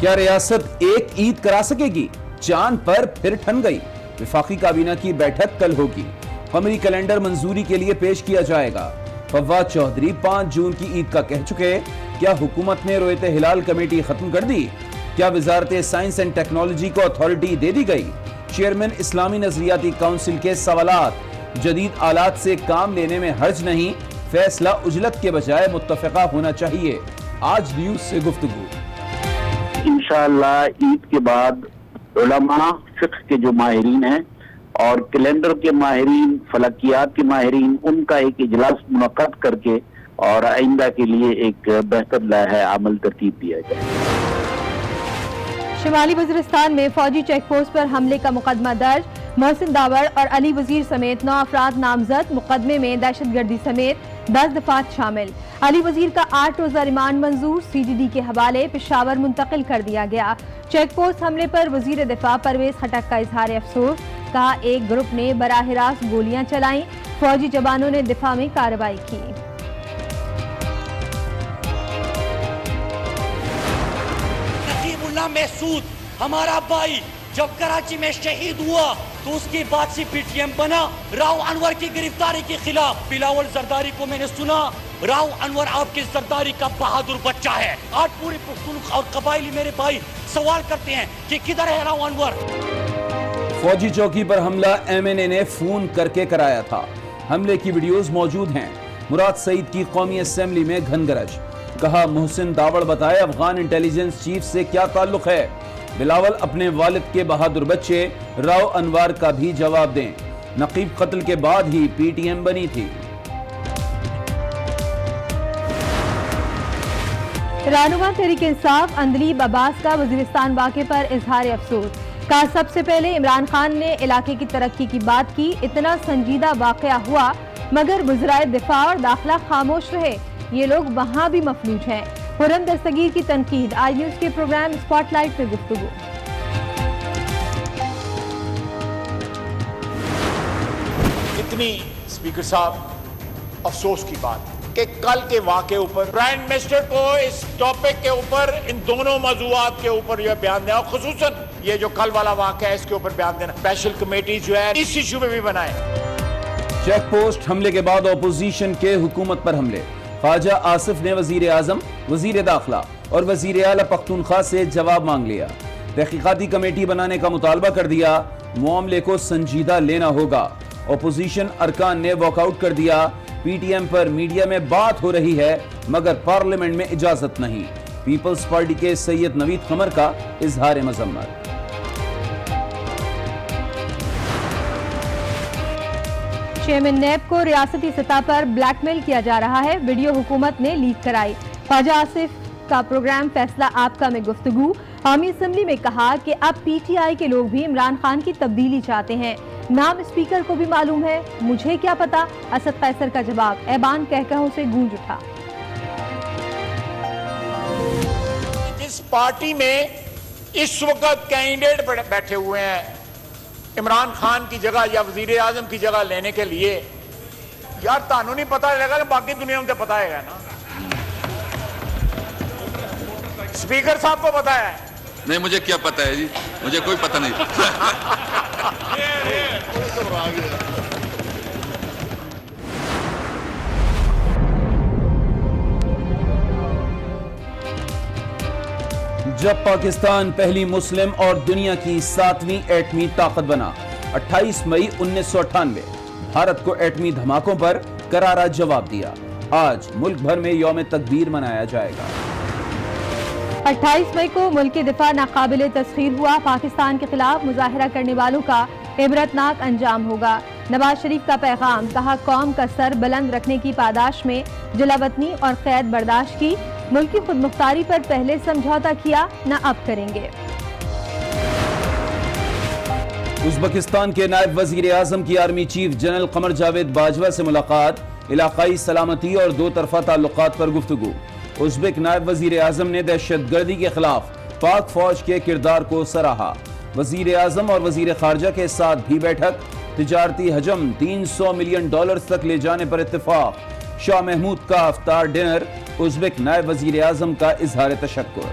کیا ریاست ایک عید کرا سکے گی؟ چاند پر پھر ٹھن گئی۔ وفاقی کابینہ کی بیٹھک کل ہوگی۔ قمری کیلنڈر منظوری کے لیے پیش کیا جائے گا۔ فواد چودھری 5 جون کی عید کا کہہ چکے۔ کیا حکومت نے رویت ہلال کمیٹی ختم کر دی؟ کیا وزارت سائنس اینڈ ٹیکنالوجی کو اتھارٹی دے دی گئی؟ چیئرمین اسلامی نظریاتی کونسل کے سوالات۔ جدید آلات سے کام لینے میں حرج نہیں، فیصلہ عجلت کے بجائے متفقہ ہونا چاہیے۔ آج نیوز سے گفتگو۔ انشاءاللہ عید کے بعد علماء فقہ کے جو ماہرین ہیں اور کیلنڈر کے ماہرین، فلکیات کے ماہرین، ان کا ایک اجلاس منعقد کر کے اور آئندہ کے لیے ایک بہتر لائحہ عمل ترتیب دیا جائے۔ شمالی وزیرستان میں فوجی چیک پوسٹ پر حملے کا مقدمہ درج۔ محسن داوڑ اور علی وزیر سمیت 9 افراد نامزد۔ مقدمے میں دہشت گردی سمیت 10 دفعات شامل۔ علی وزیر کا 8 روزہ ریمانڈ منظور، CGD کے حوالے پشاور منتقل کر دیا گیا۔ چیک پوسٹ حملے پر وزیر دفاع پرویز خٹک کا اظہار افسوس، کہا ایک گروپ نے براہ راست گولیاں چلائیں، فوجی جوانوں نے دفاع میں کارروائی کی۔ نصیب اللہ محسود ہمارا بھائی جب کراچی میں شہید ہوا تو اس کے بعد سے PTM بنا۔ راؤ انور کی گرفتاری کے خلاف بلاول زرداری کو میں نے سنا، راؤ انور آپ کے زرداری کا بہادر بچہ ہے۔ آج پورے پختونخوا اور قبائلی میرے بھائی سوال کرتے ہیں کہ کدھر ہے راؤ انور؟ فوجی چوکی پر حملہ MNA نے فون کر کے کرایا تھا۔ حملے کی ویڈیوز موجود ہیں۔ مراد سعید کی قومی اسمبلی میں گھن گرج، کہا محسن داوڑ بتائے افغان انٹیلیجنس چیف سے کیا تعلق ہے؟ بلاول اپنے والد کے بہادر بچے راؤ انوار کا بھی جواب دیں۔ نقیب قتل کے بعد ہی PTM بنی تھی۔ رہنما تحریک انصاف اندلیب عباس کا وزیرستان واقعے پر اظہار افسوس، کہا سب سے پہلے عمران خان نے علاقے کی ترقی کی بات کی، اتنا سنجیدہ واقعہ ہوا مگر وزرائے دفاع اور داخلہ خاموش رہے، یہ لوگ وہاں بھی مفلوج ہیں۔ خرم دستگیر کی تنقید، آئی نیوز کے پروگرام اسپاٹ لائٹ پہ گفتگو۔ اتنی اسپیکر صاحب افسوس کی بات کہ کل کے واقعے اوپر پرائم منسٹر کو اس ٹاپک کے اوپر، ان دونوں موضوعات کے اوپر یہ بیان دینا، خصوصاً یہ جو کل والا واقعہ ہے اس کے اوپر بیان دینا، اسپیشل کمیٹی جو ہے اس ایشو پہ بھی بنائے۔ چیک پوسٹ حملے کے بعد اپوزیشن کے حکومت پر حملے۔ خواجہ آصف نے وزیر اعظم، وزیر داخلہ اور وزیر اعلیٰ پختونخوا سے جواب مانگ لیا۔ تحقیقاتی کمیٹی بنانے کا مطالبہ کر دیا، معاملے کو سنجیدہ لینا ہوگا۔ اپوزیشن ارکان نے واک آؤٹ کر دیا۔ PTM پر میڈیا میں بات ہو رہی ہے مگر پارلیمنٹ میں اجازت نہیں۔ پیپلز پارٹی کے سید نوید قمر کا اظہار مذمت۔ چیئرمین نیب کو ریاستی سطح پر بلیک میل کیا جا رہا ہے، ویڈیو حکومت نے لیک کرائی۔ خواجہ آصف کا پروگرام فیصلہ آپ کا میں گفتگو، قومی اسمبلی میں کہا کہ اب PTI کے لوگ بھی عمران خان کی تبدیلی چاہتے ہیں، نام اسپیکر کو بھی معلوم ہے، مجھے کیا پتا؟ اسد قیصر کا جواب ایبان کہکہوں سے گونج اٹھا۔ جس پارٹی میں اس وقت کینڈیڈیٹ بیٹھے ہوئے ہیں عمران خان کی جگہ یا وزیر اعظم کی جگہ لینے کے لیے، یار تانوں نہیں پتا لگا کہ باقی دنیا میں پتا ہے نا، اسپیکر صاحب کو پتا ہے؟ نہیں مجھے کیا پتا ہے جی، مجھے کوئی پتہ نہیں۔ جب پاکستان پہلی مسلم اور دنیا کی 7ویں ایٹمی طاقت بنا، 28 مئی 1998 بھارت کو ایٹمی دھماکوں پر کرارا جواب دیا۔ آج ملک بھر میں یوم تکبیر منایا جائے گا۔ 28 مئی کو ملک دفاع ناقابل تسخیر ہوا، پاکستان کے خلاف مظاہرہ کرنے والوں کا عبرتناک انجام ہوگا۔ نواز شریف کا پیغام، کہا قوم کا سر بلند رکھنے کی پاداش میں جلاوطنی اور قید برداشت کی، ملکی خود مختاری پر پہلے سمجھوتا کیا، نہ اب کریں گے۔ ازبکستان کے نائب وزیر اعظم کی army chief general Qamar Javed Bajwa سے ملاقات، علاقائی سلامتی اور دو طرفہ تعلقات پر گفتگو۔ ازبک نائب وزیر اعظم نے دہشت گردی کے خلاف پاک فوج کے کردار کو سراہا۔ وزیر اعظم اور وزیر خارجہ کے ساتھ بھی بیٹھک، تجارتی حجم $300 ملین تک لے جانے پر اتفاق۔ شاہ محمود کا افطار ڈنر، ازبک نائب وزیر اعظم کا اظہار تشکر۔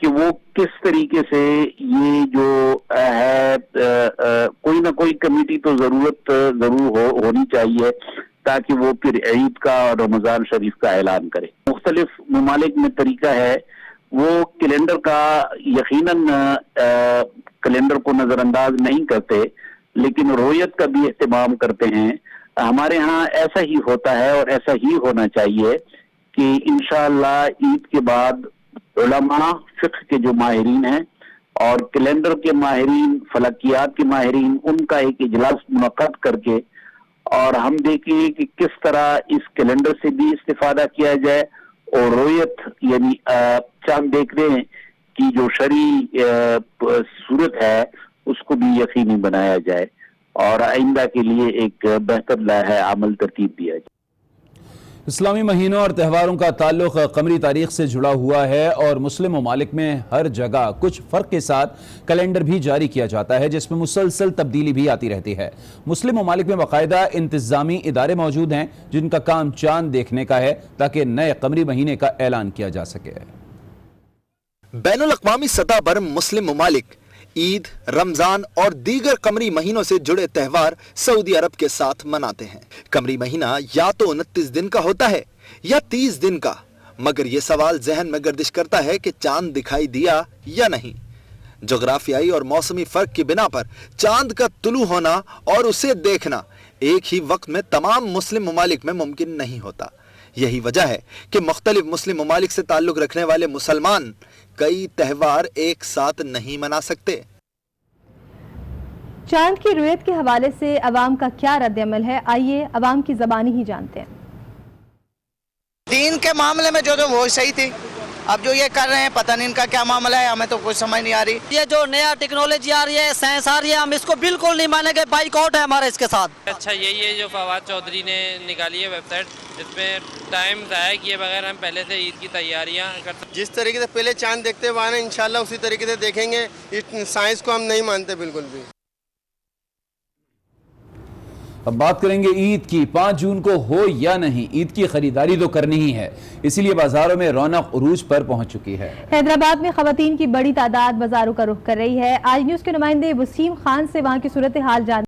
کہ وہ کس طریقے سے یہ جو ہے کوئی نہ کوئی کمیٹی تو ضرور ہونی چاہیے تاکہ وہ پھر عید کا اور رمضان شریف کا اعلان کرے. مختلف ممالک میں طریقہ ہے وہ کیلنڈر کا یقیناً کیلنڈر کو نظر انداز نہیں کرتے لیکن رویت کا بھی اہتمام کرتے ہیں. ہمارے ہاں ایسا ہی ہوتا ہے اور ایسا ہی ہونا چاہیے کہ انشاءاللہ عید کے بعد علماء فقہ کے جو ماہرین ہیں اور کیلنڈر کے ماہرین فلکیات کے ماہرین ان کا ایک اجلاس منعقد کر کے اور ہم دیکھیں کہ کس طرح اس کیلنڈر سے بھی استفادہ کیا جائے اور رویت یعنی چاند دیکھنے کی جو شرعی صورت ہے اس کو بھی یقینی بنایا جائے اور آئندہ کے لیے ایک بہتر لائحہ عمل ترتیب دیا جائے. اسلامی مہینوں اور تہواروں کا تعلق قمری تاریخ سے جڑا ہوا ہے اور مسلم ممالک میں ہر جگہ کچھ فرق کے ساتھ کیلنڈر بھی جاری کیا جاتا ہے جس میں مسلسل تبدیلی بھی آتی رہتی ہے. مسلم ممالک میں باقاعدہ انتظامی ادارے موجود ہیں جن کا کام چاند دیکھنے کا ہے تاکہ نئے قمری مہینے کا اعلان کیا جا سکے. بین الاقوامی سطح پر مسلم ممالک عید، رمضان اور دیگر قمری مہینوں سے جڑے تہوار سعودی عرب کے ساتھ مناتے ہیں. قمری مہینہ یا تو 29 دن کا ہوتا ہے یا 30 دن کا، مگر یہ سوال ذہن میں گردش کرتا ہے کہ چاند دکھائی دیا یا نہیں. جغرافیائی اور موسمی فرق کی بنا پر چاند کا طلوع ہونا اور اسے دیکھنا ایک ہی وقت میں تمام مسلم ممالک میں ممکن نہیں ہوتا. یہی وجہ ہے کہ مختلف مسلم ممالک سے تعلق رکھنے والے مسلمان کئی تہوار ایک ساتھ نہیں منا سکتے. چاند کی رویت کے حوالے سے عوام کا کیا رد عمل ہے، آئیے عوام کی زبانی ہی جانتے ہیں. دین کے معاملے میں جو وہ صحیح تھی، اب جو یہ کر رہے ہیں پتہ نہیں ان کا کیا معاملہ ہے، ہمیں تو کچھ سمجھ نہیں آ رہی. یہ جو نیا ٹیکنالوجی آ رہی ہے، سائنس آ رہی ہے، ہم اس کو بالکل نہیں مانیں گے، بائیک آؤٹ ہے ہمارا اس کے ساتھ. اچھا یہی ہے جو فواد چودھری نے نکالی ہے ویب سائٹ جس میں ٹائم ضائع کیے بغیر ہم پہلے سے عید کی تیاریاں کرتے ہیں. جس طریقے سے پہلے چاند دیکھتے ہوئے آنا انشاءاللہ اسی طریقے سے دیکھیں گے. سائنس کو ہم نہیں مانتے بالکل بھی. اب بات کریں گے عید کی. 5 جون کو ہو یا نہیں، عید کی خریداری تو کرنی ہی ہے، اسی لیے بازاروں میں رونق عروج پر پہنچ چکی ہے. حیدرآباد میں خواتین کی بڑی تعداد بازاروں کا رخ کر رہی ہے. آج نیوز کے نمائندے وسیم خان سے وہاں کی صورتحال جان